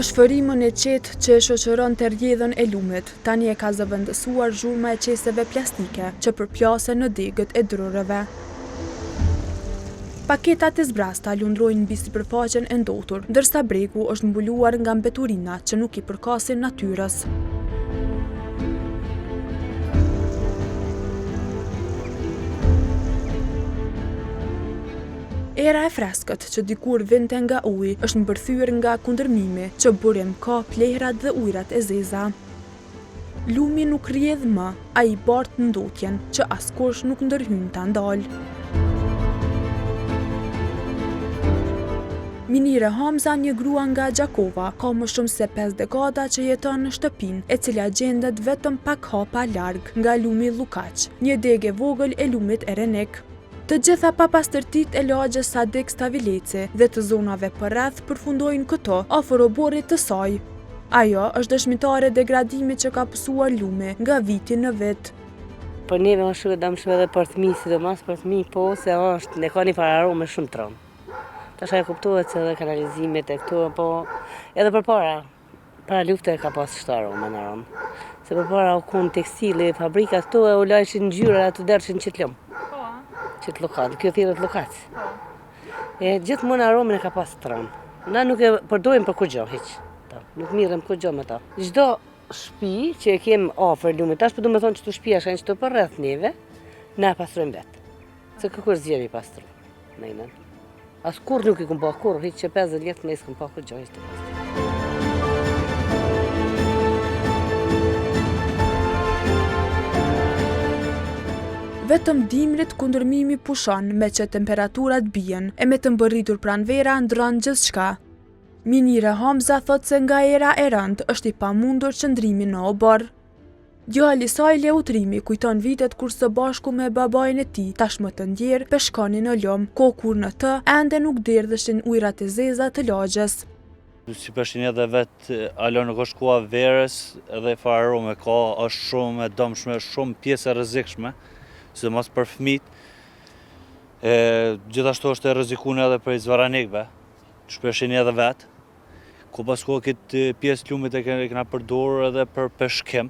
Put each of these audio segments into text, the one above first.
Më shfërimën e qetë që shoqëron të rrjedhën e lumit, tani e ka zëvendësuar zhurma e qeseve plastike që përplasen në degët e drurëve. Paketat e zbrasta lundrojnë mbi sipërfaqen e ndotur, ndërsa bregu është mbuluar nga mbeturina që nuk i përkasin natyrës. Era e freskët që dikur vinte nga uji është mbërthyer nga kundërmimi që burim ka plehrat dhe ujrat e zeza. Lumi nuk rrjedh më, ai bart ndotjen që askush nuk ndërhyn ta ndalë. Minire Hamza, një grua nga Gjakova, ka më shumë se 5 dekada që jeton në shtëpinë, e cila gjendet vetëm pak hapa larg nga lumi Llukaq, një degë e vogël e lumit Erenik. Të gjitha papastërtitë e lagjes Sadik Stavileci dhe të zonave përreth përfundojnë këto afër oborrit të saj. Ajo është dëshmitare degradimit që ka pësuar lumi nga viti në vit. Për neve është shumë dëmshme edhe për fëmijë, sidomos për fëmijë, po se është ne ka një pararome shumë tron. Tash e kuptohet se edhe kanalizimet e këtu, po edhe para lufte ka pas çdo arome në Rom. Se përpara u kon tekstile, fabrika këtu e u lajshin ngjyra atë dershin qitlum. Qëtë Llukaq, kjo thirrët Llukaq. Gjithmonë aromën e ka pas tron. Na nuk e përdorim për kurrë hiç. Nuk mirëm kurrë me ta. Çdo shtëpi që e kem afër lumit, tash po do të thonë çdo shtëpi është këtu për rreth neve, na pastrojmë vet. Se kërkosh zgjeri pastro. Nëjën. As kurrë nuk i kum pa kurrë, hiç që 50 vjet më s'kum pa kurrë hiç. Vetëm dimrit kundërmimi pushon me që temperaturat bien e me të mbërritur pranvera ndron gjithçka. Minire Hamza thot se nga era e rënd është i pamundur qëndrimi në obor. Djali i saj Leutrimi kujton vitet kur së bashku me babain e tij, tashmë të ndjer, peshkonin në lom, kohë kur në të ende nuk derdheshin ujrat e zeza të lagjes. Si përshin edhe vetë alo nuk është koha verës, edhe fararome ka, është shumë e dëmshme, shumë pjesë e rrezikshme. Sidomos për fëmijët. Gjithashtu është e rrezikuar edhe për zvarranikëve, shpeshin edhe vetë. Ku pas kohë këtë pjesë lumit e kena përdorur edhe për peshkim.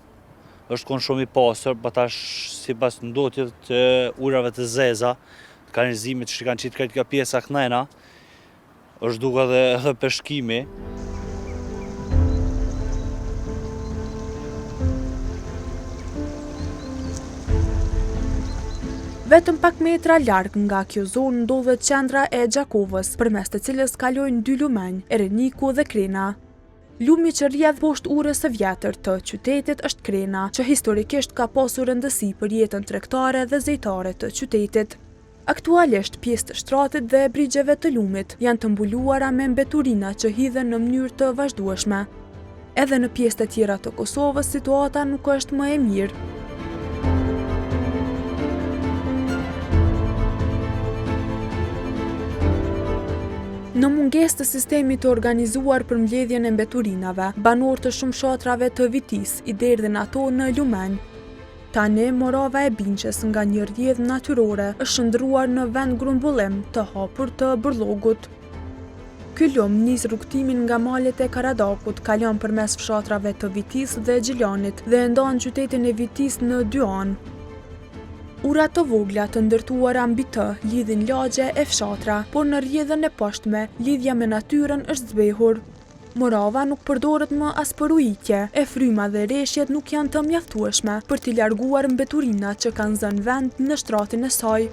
Është kon shumë i pastër, po tash sipas ndotjes të ujrave të zeza, të kanalizimit që kanë qitë këtë pjesa knajna, është duke edhe peshkimi. Vetëm pak metra larg nga kjo zonë ndodhet qendra e Gjakovës, përmes të cilës kalojnë 2 lumenj, Ereniku dhe Krena. Lumi që rrjedh poshtë urës së vjetër të qytetit është Krena, që historikisht ka pasur rëndësi për jetën tregtare dhe zejtare të qytetit. Aktualisht pjesë të shtratit dhe brigjeve të lumit janë të mbuluara me mbeturina që hidhen në mënyrë të vazhdueshme. Edhe në pjesë të tjera të Kosovës situata nuk është më e mirë. Në mungesë të sistemit të organizuar për mbledhjen e mbeturinave, banorë të shumë fshatrave të Vitis i derdhin ato në lumenj. Tani Morava e Binqës nga një rrjedhë natyrore është shndruar në vend grumbullim të hapur të Bërllogut. Ky lum nis rrugtimin nga malet e Karadakut, kalon përmes fshatrave të Vitis dhe Gjilanit dhe ndan qytetin e Vitis në 2 anë. Urat të vogla të ndërtuara mbi të lidhin lagje e fshatra, por në rrjedhën e poshtme lidhja me natyrën është zbehur. Morava nuk përdoret më as për ujitje, e fryma dhe reshjet nuk janë të mjaftueshme për t'i larguar mbeturinat që kanë zënë vend në shtratin e saj.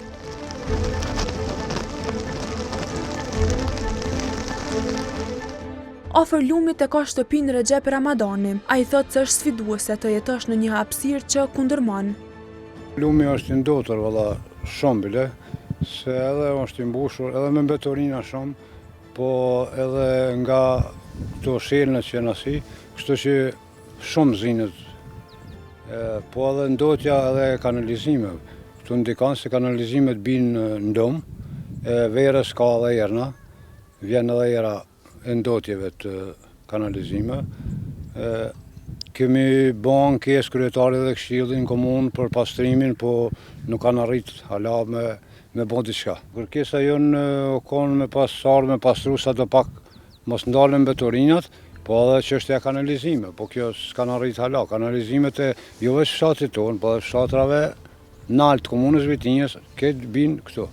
Afër lumit e ka shtëpinë Recep Ramadani. Ai thotë se është sfiduese të jetosh në një hapësirë që kundërmon. Lumi është i ndotur valla shumë bile, se edhe është i mbushur edhe me mbeturina shumë, po edhe nga këto shelnet që janë asi, kështu që shumë zinët. Po edhe ndotja edhe kanalizimeve. Këtu ndikon se kanalizimet binë në dom, verës ka edhe erna, vjen edhe era e ndotjeve të kanalizimeve. Kemi bën ankesë kryetarit dhe këshillin komunë për pastrimin, po nuk kanë arrit hala me bën diçka. Kërkesa jonë konë me pastru sa do pak mos ndalen mbeturinat, Po edhe çështja e kanalizimit, po kjo s'kan arrit hala. Kanalizimet e jo vetëm fshatit tonë, po edhe fshatrave nalt komunës Vitinjës, këtë binë këtu.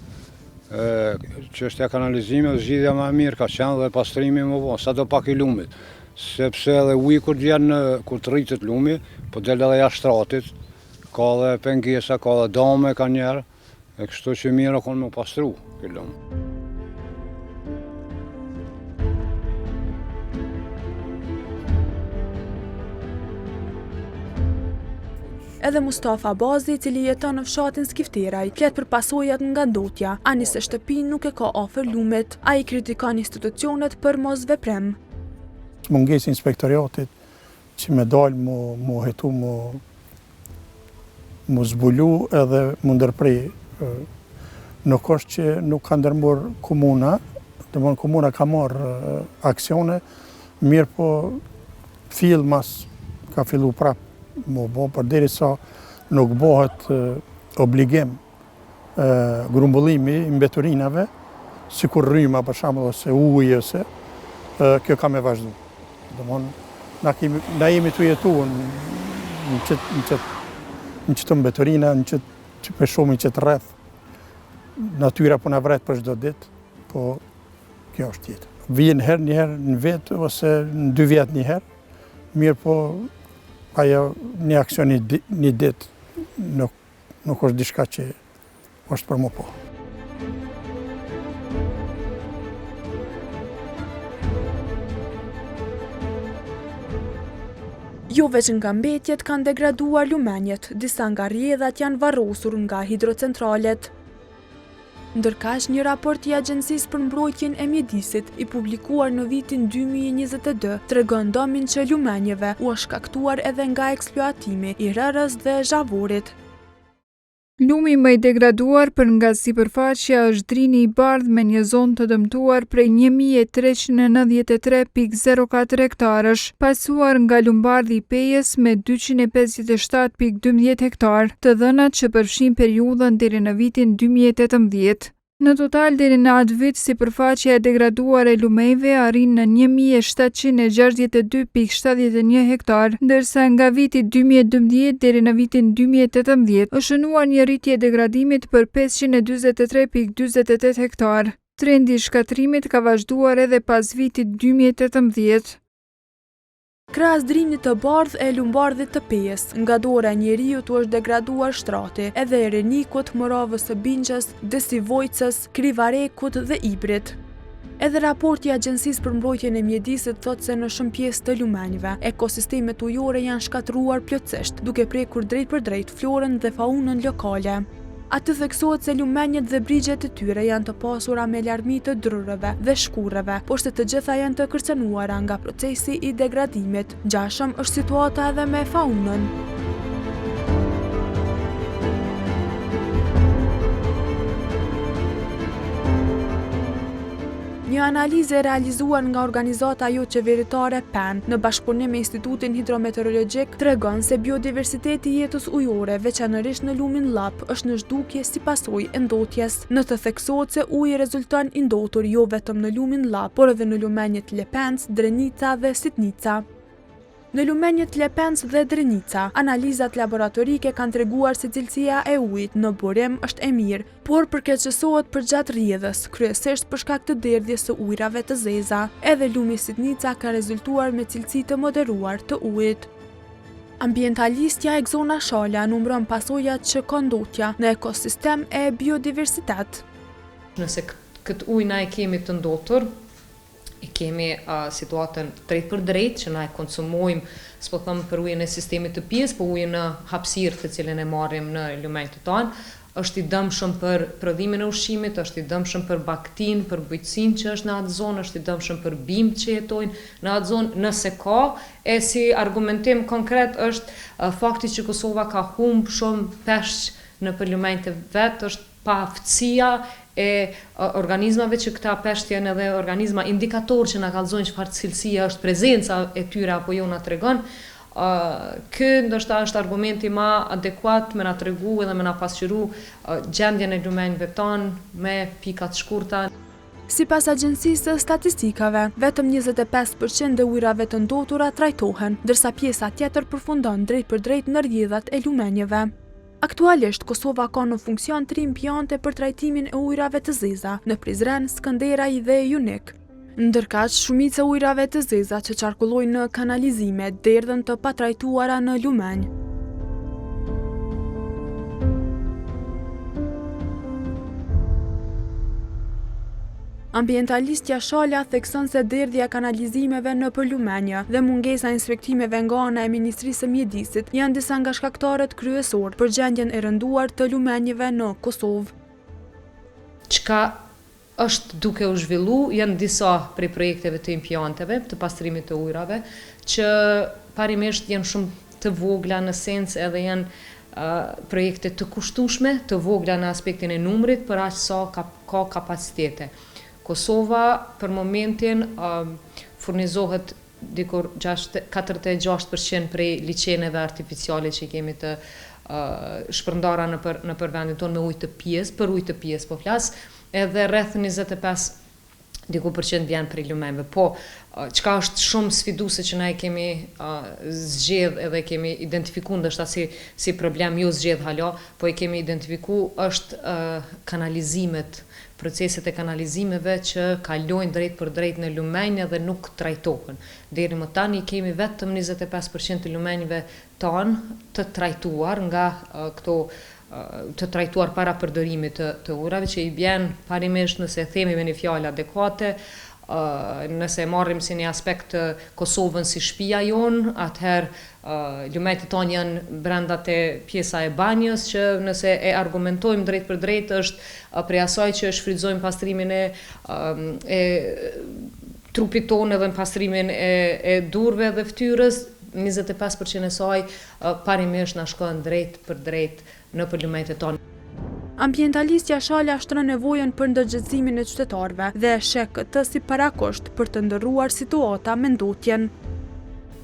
Çështja e kanalizimit, zgjidhja më e mirë ka qenë dhe pastrimi më vonë, sa do pak i lumit. Sepse edhe uji kur vjen, kur të rritet lumi, po del edhe jashtë shtratit, ka edhe pengesa, ka edhe dame ka njerë, e kështu që mirë konë më pastru ky lum. Edhe Mustafa Bazi, i cili jeton në fshatin Skifteraj, flet për pasojat nga ndotja, ani se shtëpi nuk e ka afër lumit. Ai kritikon institucionet për mos veprem. Mungesë inspektoriatit që me dalë mu hetu, mu zbulu edhe mu ndërprej. Nuk është që nuk ka ndërmor komuna, komuna ka marrë aksione, mirë po fill mas ka fillu prap mu bo, për deri sa nuk bëhet obligim grumbullimi i mbeturinave, si kur rryma për shembull ose uji ose kjo ka me vazhdu. Na jemi të jetu në qëtë mbeturina, në qëtë peshomi qëtë rreth. Natyra po na vret për çdo ditë, po kjo është tjetër. Vjen njëherë në vetë ose në 2 vjet njëherë, mirë po ajo një aksion një ditë nuk është diçka që është për më po. Jo veç nga mbetjet kanë degraduar lumenjet, disa nga rrjedhat janë varrosur nga hidrocentralet. Ndërkaq, një raport i Agjencisë për Mbrojtjen e Mjedisit, i publikuar në vitin 2022, tregon dëmin që lumenjeve u është shkaktuar edhe nga eksploatimi i rrërës dhe zhavorit. Lumi më i degraduar për nga sipërfaqja është Drini i Bardh me një zonë të dëmtuar prej 1393.04 hektarësh, pasuar nga Lumbardhi i Pejës me 257.12 hektar, të dhënat që përfshin periudhën deri në vitin 2018. Në total, deri në atë vit, sipërfaqja e degraduar e lumejve arrin në 1762.71 hektar, ndërsa nga viti 2012 deri në vitin 2018 është shënuar një rritje e degradimit për 543.48 hektar. Trendi i shkatrimit ka vazhduar edhe pas vitit 2018. Krahas Drinit të Bardh e Lumbardhit të Pejës, nga dora e njeriut u është degraduar shtrati, edhe e Renikut, Moravës së Bingjës, Desivojcës, Krivarekut dhe Ibrit. Edhe raporti i Agjencisë për Mbrojtjen e Mjedisit thotë se në shumë pjesë të lumenjve, ekosistemet ujore janë shkatëruar plotësisht, duke prekur drejt për drejt florën dhe faunën lokale. Aty theksohet se lumenjet dhe brigjet e tyre janë të pasura me larmi të drurëve dhe shkurreve, por se të gjitha janë të kërcënuara nga procesi i degradimit. Ngjashëm është situata edhe me faunën. Një analizë e realizuar nga organizata jo qeveritare PEN në bashkëpunim me Institutin Hidrometeorologjik tregon se biodiversiteti i jetës ujore, veçanërisht në lumin Llap, është në zhdukje si pasojë e ndotjes. Në të theksohet se uji rezulton i ndotur jo vetëm në lumin Llap, por edhe në lumenjet Lepenc, Drenica dhe Sitnica. Në lumenjet Lepenc dhe Drenica, analizat laboratorike kanë treguar se cilësia e ujit në burim është e mirë, por përkeqësohet përgjatë rrjedhës, kryesisht për shkak të derdhjes së ujrave të zeza. Edhe lumi Sitnica ka rezultuar me cilësi të moderuar të ujit. Ambientalistja Egzona Shala numëron pasojat që ka ndotja në ekosistem e biodiversitet. Nëse këtë ujë na e kemi të ndotur, i kemi situatën drejt për drejt, që na e konsumojmë, s'po thëmë për ujën e sistemit të pjesë, po ujën në hapësirë të cilën e marrim në lumenjtë të tanë, është i dëmshëm për prodhimin e ushqimit, është i dëmshëm për baktin, për bujqësinë që është në atë zonë, është i dëmshëm për bimët që jetojnë në atë zonë, nëse ka, e si argumentim konkret është fakti që Kosova ka humbë shumë peshq në për lumenjtë vetë, është pa aftësia e organizmave që këta peshq janë edhe organizma indikator që na kallëzojnë çfarë cilësia është prezenca e tyre apo jo na tregon. Ky ndoshta është argumenti më adekuat me na tregu edhe me na pasqyru gjendjen e lumenjve tonë me pika të shkurta. Sipas Agjencisë së Statistikave, vetëm 25% e ujrave të ndotura trajtohen, ndërsa pjesa tjetër përfundon drejt për drejt në rrjedhat e lumenjeve. Aktualisht, Kosova ka në funksion 3 impiante për trajtimin e ujrave të zeza në Prizren, Skënderaj dhe Junik. Ndërkaq, shumica e ujrave të zeza që qarkullojnë në kanalizime derdhen të patrajtuara në lumenj. Ambientalistja Shala thekson se derdhja kanalizimeve në përlumenje dhe mungesa inspektimeve nga ana e Ministrisë së Mjedisit janë disa nga shkaktarët kryesor për gjendjen e rënduar të lumenjeve në Kosovë. Çka është duke u zhvillu, janë disa prej projekteve të impianteve të pastrimit të ujrave, që parimisht janë shumë të vogla në sens edhe janë projekte të kushtueshme, të vogla në aspektin e numrit, për aq sa ka kapacitete. Kosova për momentin furnizohet dikur 46% prej liçeneve artificiale që kemi të shpërndara në për vendin tonë me ujë të pijes, për ujë të pijes po flas, edhe rreth 25% vjen prej lumenjve. Po, çka është shumë sfiduese që na e kemi zgjedh edhe kemi identifikuar ndoshta si problem, jo zgjedh hala, po e kemi identifikuar është kanalizimet, proceset e kanalizimeve që kalojnë drejt për drejt në lumenj dhe nuk trajtohen. Deri më tani kemi vetëm 25% të lumenjve tanë të trajtuar nga këto të trajtuar para përdorimit të ujrave, që i bjen parimisht nëse themi me një fjalë adekuate, nëse marrim si një aspekt të Kosovën si shtëpia jonë, atëherë lumenjtë tonë janë brenda te pjesa e banjës, që nëse e argumentojmë drejt për drejt është prej asaj që shfrytëzojmë pastrimin e trupit tonë edhe në pastrimin e durve dhe fytyrës, 25% e saj parimisht na shkon drejt për drejt në për lumenjtë tonë. Ambientalistja Shala shtron nevojën për ndërgjegjësimin e qytetarëve dhe sheh këtë si parakusht për të ndërruar situata me ndotjen.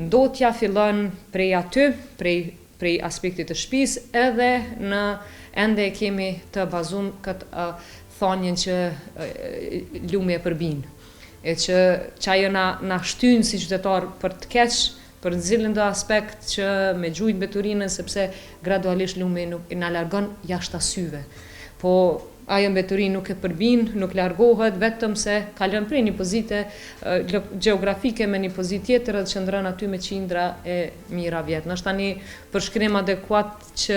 Ndotja fillon prej aty, prej aspektit të shtëpisë, edhe në ende kemi të bazuar këtë thonjën që lumi e përbin. E që ajo na shtyn si qytetar për të keq, për nxjerrjen do aspekt që me gjujt mbeturinën, sepse gradualisht lumi nuk na largon jashtë syve. Po ajo mbeturinë nuk e përbin, nuk largohet, vetëm se kalon prej një pozite gjeografike me një pozitë tjetër dhe qëndron aty me qindra e mira vjet. Është tani përshkrim adekuat që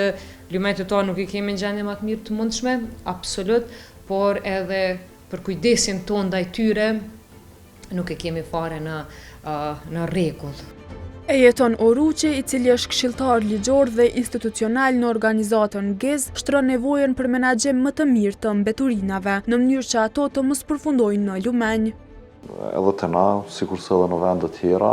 lumenjtë tonë nuk i kemi në gjendje më të mirë të mundshme, absolut, por edhe për kujdesin tonë ndaj tyre nuk e kemi fare në rregull. E jeton Oruqi, i cili është këshilltar ligjor dhe institucional në organizatën GEZ, shtron nevojën për menaxhim më të mirë të mbeturinave, në mënyrë që ato të mos përfundojnë në lumenj. Edhe te na, sikurse edhe në vende tjera,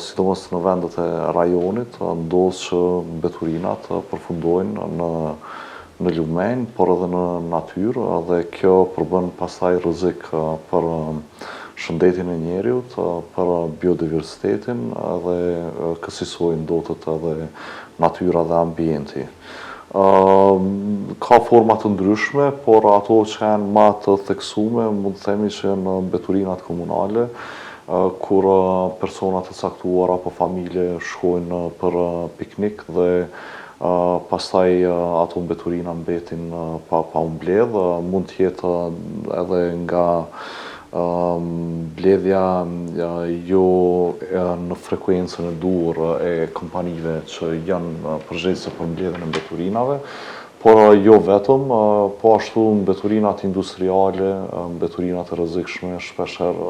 sidomos në vendet e rajonit, ndodh që mbeturinat përfundojnë në lumenj, por edhe në natyrë, dhe kjo përbën pastaj rrezik për shëndetin e njerëzit, për biodiversitetin dhe kësaj ndotet edhe natyra dhe ambienti. Ka forma të ndryshme, por ato që janë më të theksuara, mund të themi që në mbeturinat komunale, kur personat të caktuar apo familje shkojnë për piknik dhe pastaj ato mbeturina mbetin pa u mbledh, mund të jetë edhe nga mbledhja jo në frekuencën e duhur e kompanive që janë përgjegjëse për mbledhjen e mbeturinave, por jo vetëm, po ashtu mbeturinat industriale, mbeturinat e rrezikshme shpeshherë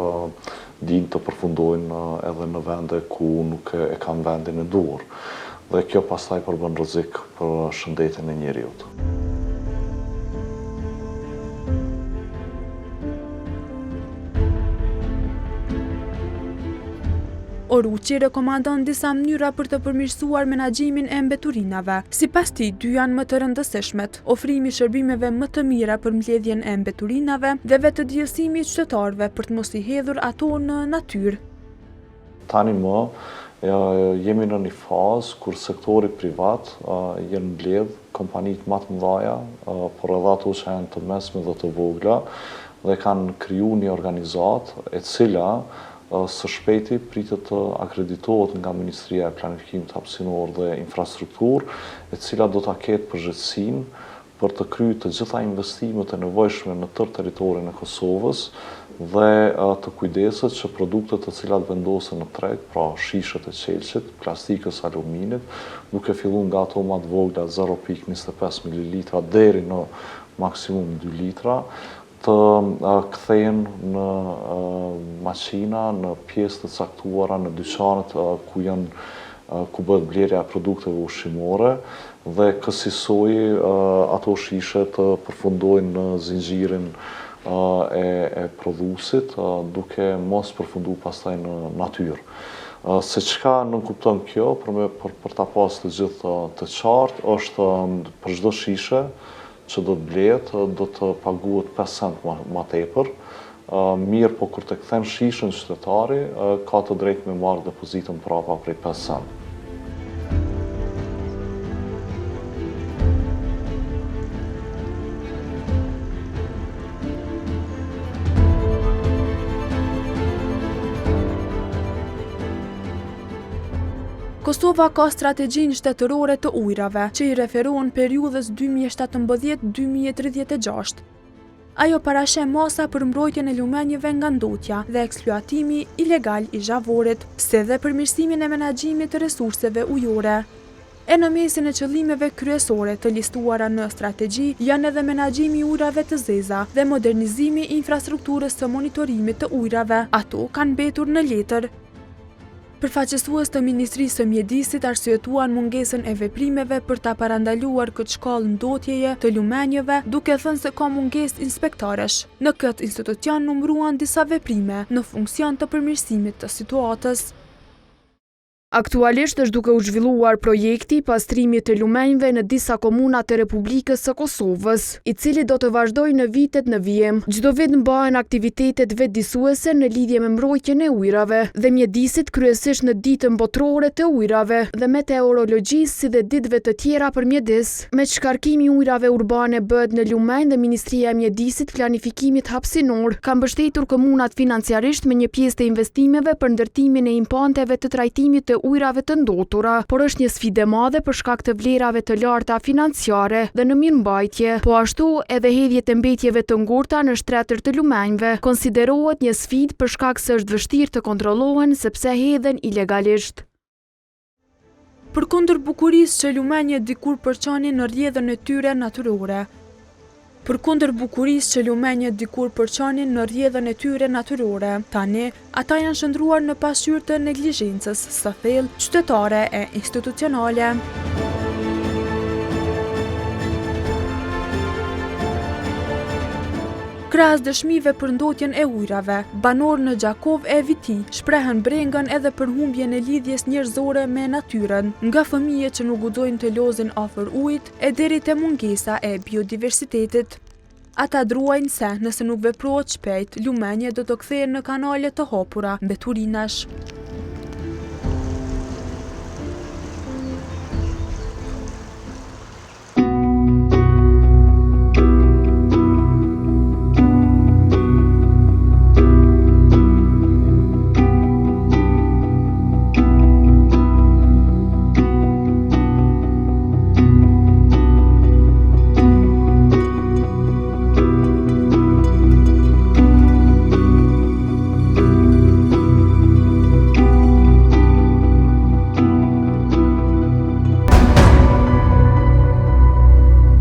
dinë të përfundojnë edhe në vende ku nuk e kanë vendin e duhur. Dhe kjo pastaj përbën rrezik për shëndetin e njerëzit. Oruqi rekomandon disa mënyra për të përmirësuar menaxhimin e mbeturinave. Sipas tij, dy janë më të rëndësishmet: ofrimi i shërbimeve më të mira për mbledhjen e mbeturinave dhe vetëdijësimi i qytetarëve për të mos i hedhur ato në natyrë. Tani më jemi në një fazë kur sektori privat janë mbledh kompanitë më të mëdha, por edhe ato që janë të mesme dhe të vogla, dhe kanë kriju një organizat e cila së shpejti pritet të akreditohet nga Ministria e Planifikimit Hapësinor dhe Infrastruktur, e cila do ta ketë përgjegjësinë për të kryer të gjitha investimet e nevojshme në tërë territorin e Kosovës dhe të kujdeset që produktet të cilat vendosen në treg, pra shishet e qelçit, plastikës, aluminit, duke filluar nga ato më të vogla 0.25 ml deri në maksimum 2 litra, të kthehen në maqina, në pjesë të caktuara, në dyqanet ku bëhet blerja e produkteve ushqimore dhe kësaj ato shishe të përfundojnë në zinxhirin e prodhuesit, duke mos përfunduar pastaj në natyrë. Se çka nënkupton kjo, për ta pas të gjithë të qartë, është për çdo shishe që do të blehet, do të paguhet 5 cent ma tepër. Mirë, po kur të kthen shishën qytetari, ka të drejtë me marrë depozitën prapa prej 5 cent. Kosova ka strategjinë shtetërore të ujrave, që i referohen periudhës 2027-2036. Ajo parashe masa për mbrojtjen e lumenjeve nga ndotja dhe eksploatimi ilegal i zhavorit, si dhe përmirësimin e menaxhimit të resurseve ujore. E në mesin e qëllimeve kryesore të listuara në strategji janë edhe menaxhimi i ujrave të zeza dhe modernizimi i infrastrukturës së monitorimit të ujrave. Ato kanë mbetur në letër. Përfaqësues të Ministrisë së Mjedisit arsyetuan mungesën e veprimeve për ta parandaluar këtë shkallë ndotjeje të lumenjeve, duke thënë se ka mungesë inspektorësh. Në këtë institucion numëruan disa veprime në funksion të përmirësimit të situatës. Aktualisht është duke u zhvilluar projekti pastrimit të lumenjve në disa komuna të Republikës së Kosovës, i cili do të vazhdojë në vitet në vijim. Çdo vit mbahen aktivitetet vetëdijsuese në lidhje me mbrojtjen e ujrave dhe mjedisit, kryesisht në ditën botërore të ujrave dhe meteorologjisë, si dhe ditëve të tjera për mjedis. Me shkarkimi i ujrave urbane bëhet në lumenj dhe Ministria e Mjedisit, Planifikimit Hapësinor ka mbështetur komunat financiarisht me një pjesë të investimeve për ndërtimin e impanteve të trajtimit të ujrave të ndotura, por është një sfidë e madhe për shkak të vlerave të larta financiare dhe në mirëmbajtje. Po ashtu edhe hedhjet e mbetjeve të ngurta në shtretër të lumenjve konsiderohet një sfidë për shkak se është vështirë të kontrollohen sepse hedhen ilegalisht. Përkundër bukurisë që lumenjet dikur përçanin në rrjedhën e tyre natyrore, tani ata janë shndruar në pasqyrë të neglizhencës së thellë, qytetare e institucionale. Krahas dëshmive për ndotjen e ujrave, banorë në Gjakov e Viti shprehen brengën edhe për humbjen e lidhjes njerëzore me natyrën, nga fëmijët që nuk guxojnë të lozin afër ujit e deri te mungesa e biodiversitetit. Ata druajnë se nëse nuk veprohet shpejt, lumenjet do të kthehen në kanale të hapura mbeturinash.